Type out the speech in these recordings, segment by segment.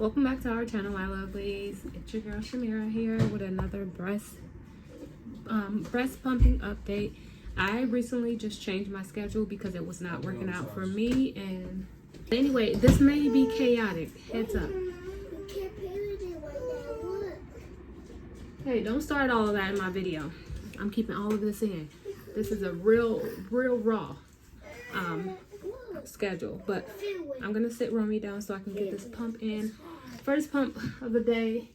Welcome back to our channel, my lovelies. It's your girl Shamira here with another breast pumping update. I recently just changed my schedule because it was not working out for me, and anyway, this may be chaotic. Heads up. Hey, don't start all of that in my video. I'm keeping all of this in. This is a real raw schedule, but I'm gonna sit Romy down so I can get this pump in. First pump of the day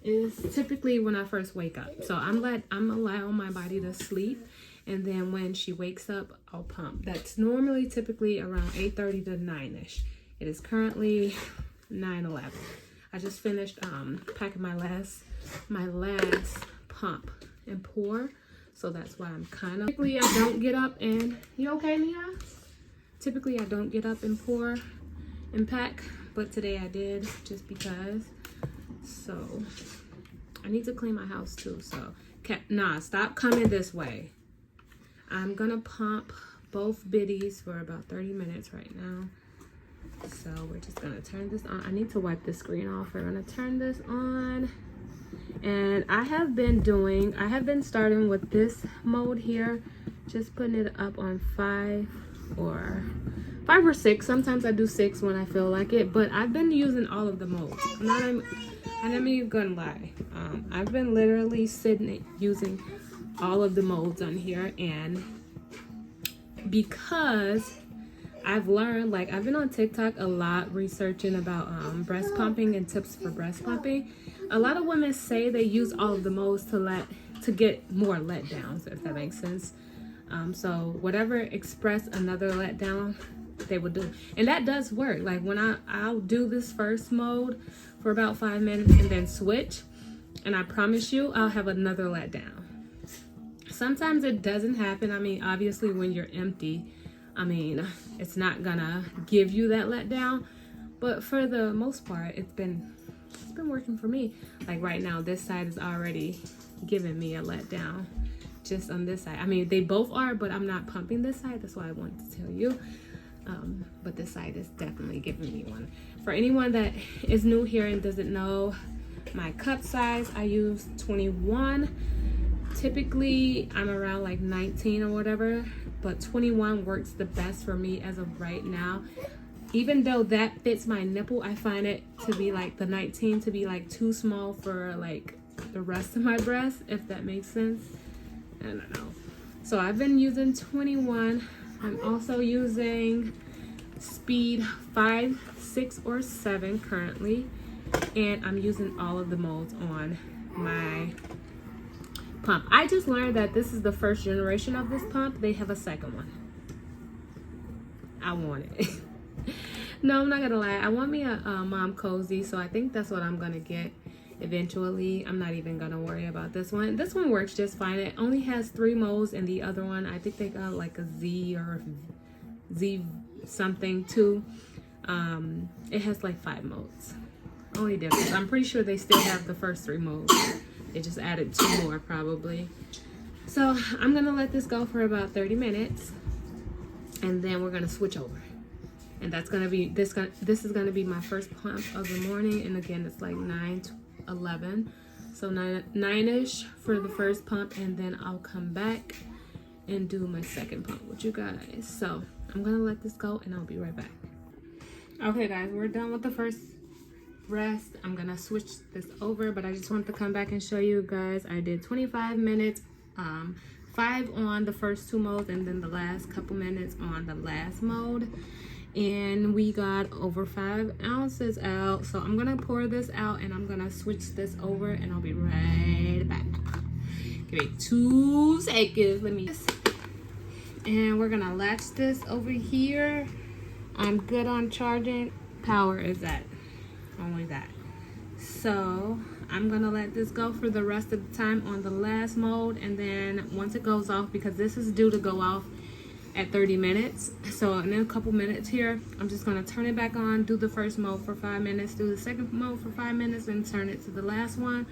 is typically when I first wake up, so I'm allowing my body to sleep, and then when she wakes up, I'll pump. That's normally typically around 8:30 to 9ish. It is currently 9:11. I just finished packing my last pump and pour, so that's why I'm kind of. Typically, I don't get up and you okay, Nia? Typically, I don't get up and pour and pack, but today I did just because. So I need to clean my house too. So stop coming this way. I'm gonna pump both biddies for about 30 minutes right now. So we're just gonna turn this on. I need to wipe the screen off. We're gonna turn this on. And I have been starting with this mode here, just putting it up on 5 or 6. Sometimes I do 6 when I feel like it, but I've been using all of the modes. I'm not even gonna lie. I've been literally using all of the modes on here, and because I've learned, like, I've been on TikTok a lot researching about breast pumping and tips for breast pumping. A lot of women say they use all of the modes to get more letdowns, if that makes sense. So whatever express another letdown, they would do, and that does work. Like when I'll do this first mode for about 5 minutes and then switch, and I promise you I'll have another letdown. Sometimes it doesn't happen. I mean, obviously when you're empty, I mean, it's not gonna give you that letdown, but for the most part, it's been working for me. Like right now, this side is already giving me a letdown. Just on this side, I mean, they both are, but I'm not pumping this side. That's why I wanted to tell you. But this side is definitely giving me one. For anyone that is new here and doesn't know my cup size, I use 21. Typically, I'm around like 19 or whatever, but 21 works the best for me as of right now. Even though that fits my nipple, I find it to be like the 19 to be like too small for like the rest of my breast, if that makes sense. I don't know. So I've been using 21. I'm also using speed 5, 6, or 7 currently, and I'm using all of the modes on my pump. I just learned that this is the first generation of this pump. They have a second one. I want it. No, I'm not gonna lie. I want me a mom cozy, so I think that's what I'm gonna get eventually. I'm not even gonna worry about this one. This one works just fine. It only has 3 modes, and the other one, I think they got like a Z or Z something too. It has like 5 modes. Only difference. I'm pretty sure they still have the first 3 modes. They just added 2 more probably. So I'm gonna let this go for about 30 minutes, and then we're gonna switch over. And that's gonna be this is gonna be my first pump of the morning, and again it's like 9:11, so 9ish for the first pump, and then I'll come back and do my second pump with you guys. So I'm gonna let this go, and I'll be right back. Okay guys, we're done with the first breast. I'm gonna switch this over, but I just wanted to come back and show you guys. I did 25 minutes, 5 on the first 2 modes, and then the last couple minutes on the last mode, and we got over 5 ounces out. So I'm gonna pour this out, and I'm gonna switch this over, and I'll be right back. Give me 2 seconds. And we're gonna latch this over here. I'm good on charging. Power is at only that. So I'm gonna let this go for the rest of the time on the last mode, and then once it goes off, because this is due to go off at 30 minutes, so in a couple minutes here, I'm just gonna turn it back on, do the first mode for 5 minutes, do the second mode for 5 minutes, and turn it to the last one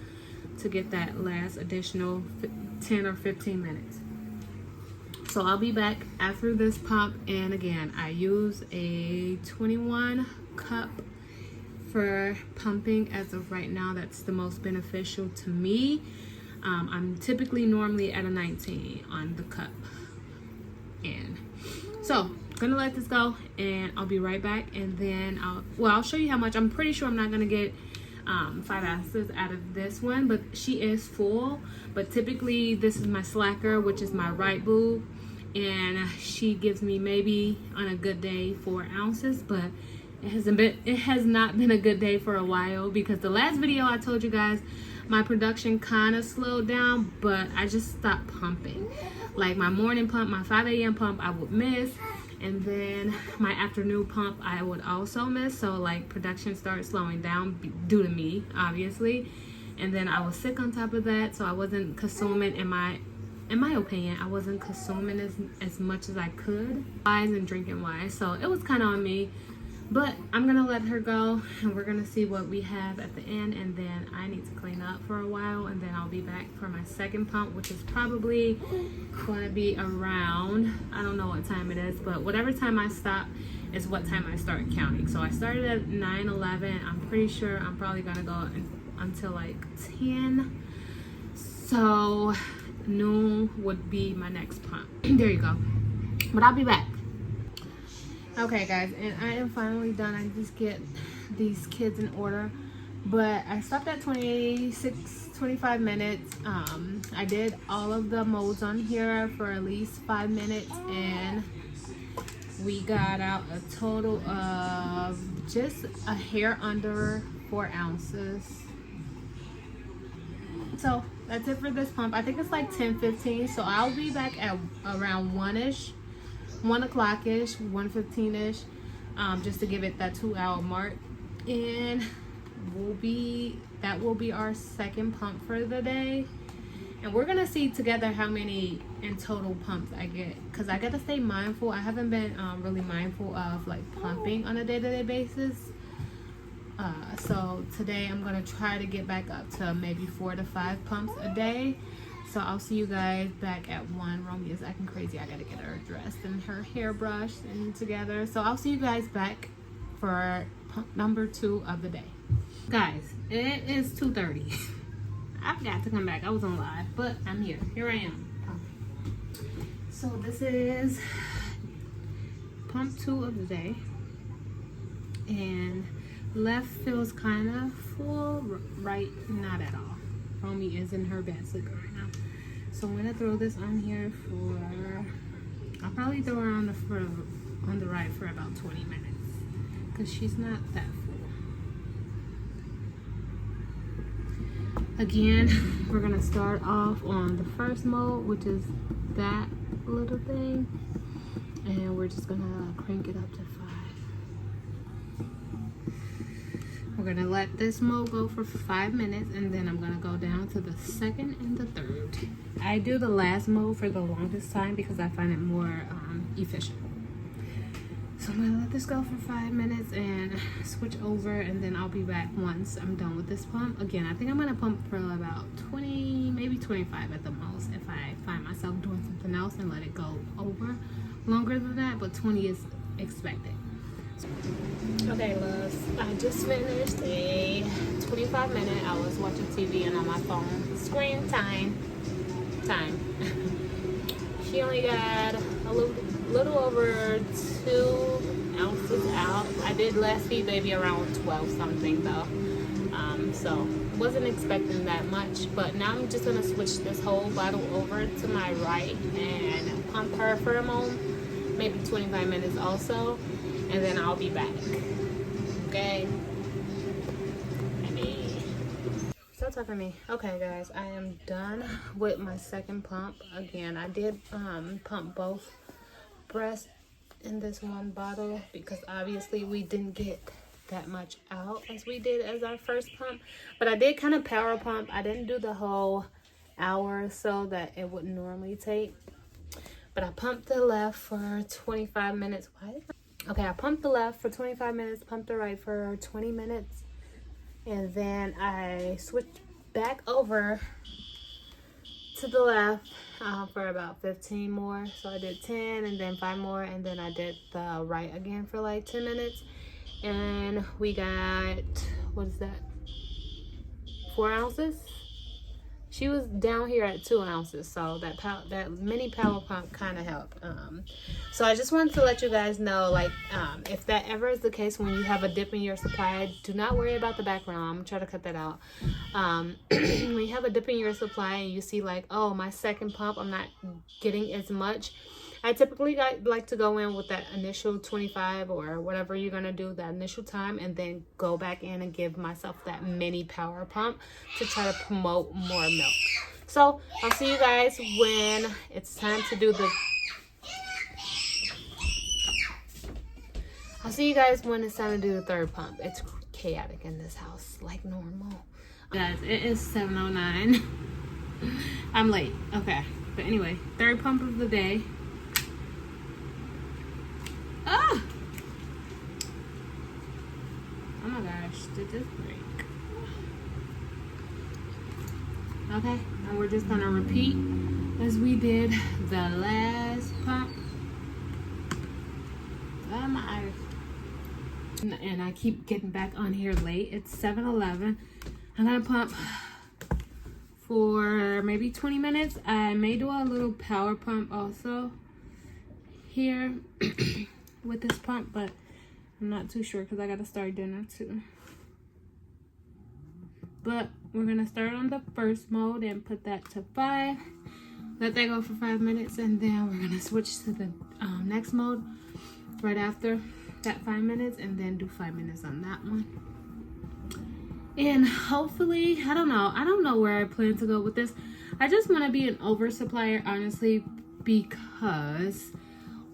to get that last additional 10 or 15 minutes. So I'll be back after this pump, and again, I use a 21 cup for pumping as of right now that's the most beneficial to me. I'm typically normally at a 19 on the cup. And so gonna let this go and I'll be right back, and then I'll show you how much. I'm pretty sure I'm not gonna get 5 ounces out of this one, but she is full. But typically this is my slacker, which is my right boob, and she gives me maybe on a good day 4 ounces, but it has not been a good day for a while, because the last video I told you guys my production kind of slowed down, but I just stopped pumping. Like my morning pump, my 5 a.m. pump, I would miss, and then my afternoon pump I would also miss. So like production started slowing down due to me, obviously. And then I was sick on top of that, so I wasn't consuming, in my opinion, I wasn't consuming as much as I could, wise and drinking wise. So it was kind of on me. But I'm gonna let her go, and we're gonna see what we have at the end, and then I need to clean up for a while, and then I'll be back for my second pump, which is probably gonna be around, I don't know what time it is, but whatever time I stop is what time I start counting. So I started at 9:11. I'm pretty sure I'm probably gonna go until like 10. So noon would be my next pump. There you go. But I'll be back. Okay guys, and I am finally done. I just get these kids in order, but I stopped at 25 minutes. I did all of the modes on here for at least 5 minutes, and we got out a total of just a hair under 4 ounces. So that's it for this pump. I think it's like 10:15, so I'll be back at around 1 o'clock-ish, 1:15-ish, just to give it that 2-hour mark, and that will be our second pump for the day. And we're gonna see together how many in total pumps I get, because I gotta stay mindful. I haven't been really mindful of like pumping on a day-to-day basis. So today I'm gonna try to get back up to maybe 4 to 5 pumps a day. So I'll see you guys back at 1. Romy is acting crazy. I gotta get her dressed and her hair brushed and together. So I'll see you guys back for pump number 2 of the day. Guys, it is 2:30. I forgot to come back. I was on live, but I'm here. Here I am. So this is pump 2 of the day. And left feels kind of full, right not at all. Romy is in her bed sleeping right now. So I'm gonna throw this on here I'll probably throw her on the right for about 20 minutes, because she's not that full. Again, we're gonna start off on the first mode, which is that little thing, and we're just gonna crank it up to 5. We're gonna let this mode go for 5 minutes, and then I'm gonna go down to the second and the third. I do the last mode for the longest time because I find it more efficient. So I'm gonna let this go for 5 minutes and switch over, and then I'll be back once I'm done with this pump. Again, I think I'm gonna pump for about 20, maybe 25 at the most, if I find myself doing something else, and let it go over longer than that, but 20 is expected. Okay, loves, I just finished a 25-minute. I was watching TV and on my phone. Screen time. She only got a little over 2 ounces out. I did last feed baby around 12 something though. So wasn't expecting that much, but now I'm just gonna switch this whole bottle over to my right and pump her for a moment, maybe 25 minutes also. And then I'll be back. Okay. Stop talking to me. Okay, guys, I am done with my second pump. Again, I did pump both breasts in this one bottle because obviously we didn't get that much out as we did as our first pump. But I did kind of power pump. I didn't do the whole hour or so that it would normally take. But I pumped the left for 25 minutes. Okay, I pumped the left for 25 minutes, pumped the right for 20 minutes, and then I switched back over to the left for about 15 more. So I did 10 and then 5 more, and then I did the right again for like 10 minutes. And we got, what is that, 4 ounces. She was down here at 2 ounces, so that mini power pump kind of helped. So I just wanted to let you guys know, like, if that ever is the case when you have a dip in your supply, do not worry about the background. I'm gonna try to cut that out. When you have a dip in your supply and you see like, oh, my second pump, I'm not getting as much. I typically like to go in with that initial 25 or whatever you're going to do, that initial time, and then go back in and give myself that mini power pump to try to promote more milk. So I'll see you guys when it's time to do the... I'll see you guys when it's time to do the third pump. It's chaotic in this house, like normal. Guys, it is 7:09. I'm late. Okay. But anyway, third pump of the day. Ah! Oh my gosh, did this break? Okay, and we're just gonna repeat as we did the last pump. Oh my eyes. And I keep getting back on here late. It's 7:11. I'm gonna pump for maybe 20 minutes. I may do a little power pump also here with this pump, but I'm not too sure because I gotta start dinner too. But we're gonna start on the first mode and put that to 5. Let that go for 5 minutes, and then we're gonna switch to the next mode right after that 5 minutes, and then do 5 minutes on that one. And hopefully, I don't know where I plan to go with this. I just want to be an oversupplier, honestly, because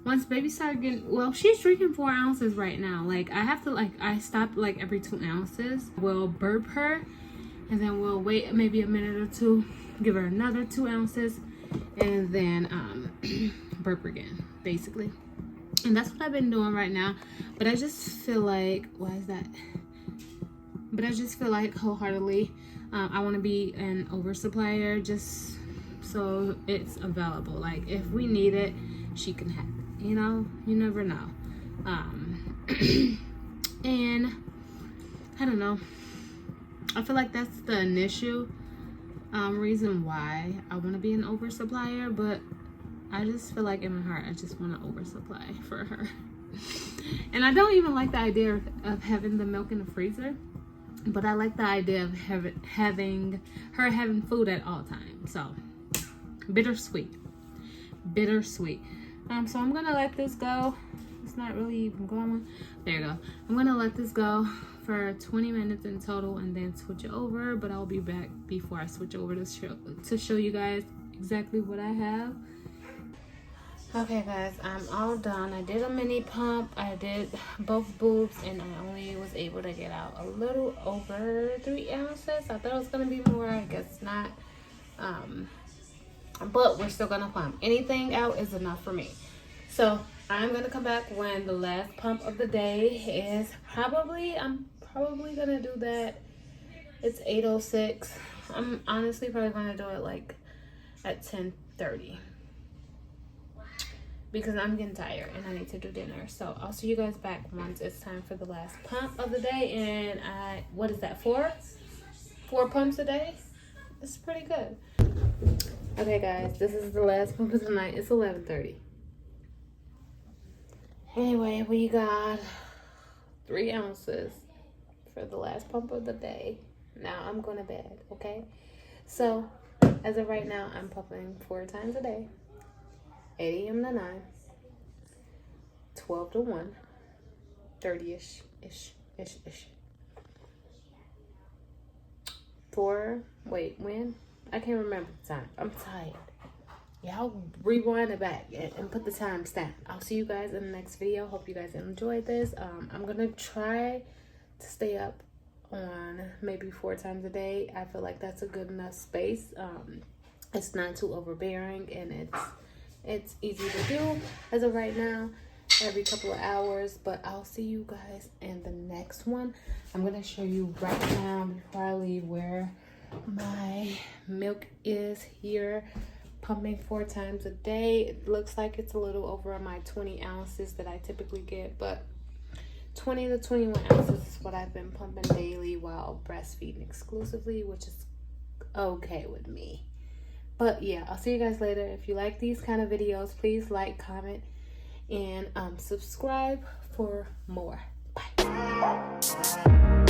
once baby started getting, well, she's drinking 4 ounces right now. Like, I have to, like, I stop like every 2 ounces. We'll burp her, and then we'll wait maybe a minute or two, give her another 2 ounces, and then burp again, basically. And that's what I've been doing right now. But I just feel like, why is that? But I just feel like wholeheartedly, I want to be an oversupplier just so it's available. Like, if we need it, she can have it. You know, you never know. And I don't know. I feel like that's the initial reason why I want to be an oversupplier, but I just feel like in my heart, I just want to oversupply for her. And I don't even like the idea of having the milk in the freezer, but I like the idea of having food at all times. So bittersweet. So I'm gonna let this go. It's not really even going. There you go. I'm gonna let this go for 20 minutes in total, and then switch it over. But I'll be back before I switch over to show you guys exactly what I have. Okay guys, I'm all done. I did a mini pump. I did both boobs, and I only was able to get out a little over 3 ounces. I thought it was gonna be more. I guess not. But we're still gonna pump. Anything out is enough for me. So I'm gonna come back when the last pump of the day is. I'm probably gonna do that. It's 8:06. I'm honestly probably gonna do it like at 10:30 because I'm getting tired and I need to do dinner. So I'll see you guys back once it's time for the last pump of the day. And what is that, 4 pumps a day? It's pretty good. Okay guys, this is the last pump of the night. It's 11:30. Anyway, we got 3 ounces for the last pump of the day. Now I'm going to bed, okay? So as of right now, I'm pumping 4 times a day. 8 a.m. to 9, 12 to 1, 30-ish. 4, wait, when? I can't remember the time. I'm tired. Y'all rewind it back and put the time stamp. I'll see you guys in the next video. Hope you guys enjoyed this. I'm gonna try to stay up on maybe 4 times a day. I feel like that's a good enough space. It's not too overbearing, and it's easy to do as of right now, every couple of hours. But I'll see you guys in the next one. I'm gonna show you right now before I leave where my milk is here, pumping 4 times a day. It looks like it's a little over my 20 ounces that I typically get, but 20 to 21 ounces is what I've been pumping daily while breastfeeding exclusively, which is okay with me. But yeah, I'll see you guys later. If you like these kind of videos, please like, comment, and subscribe for more. Bye.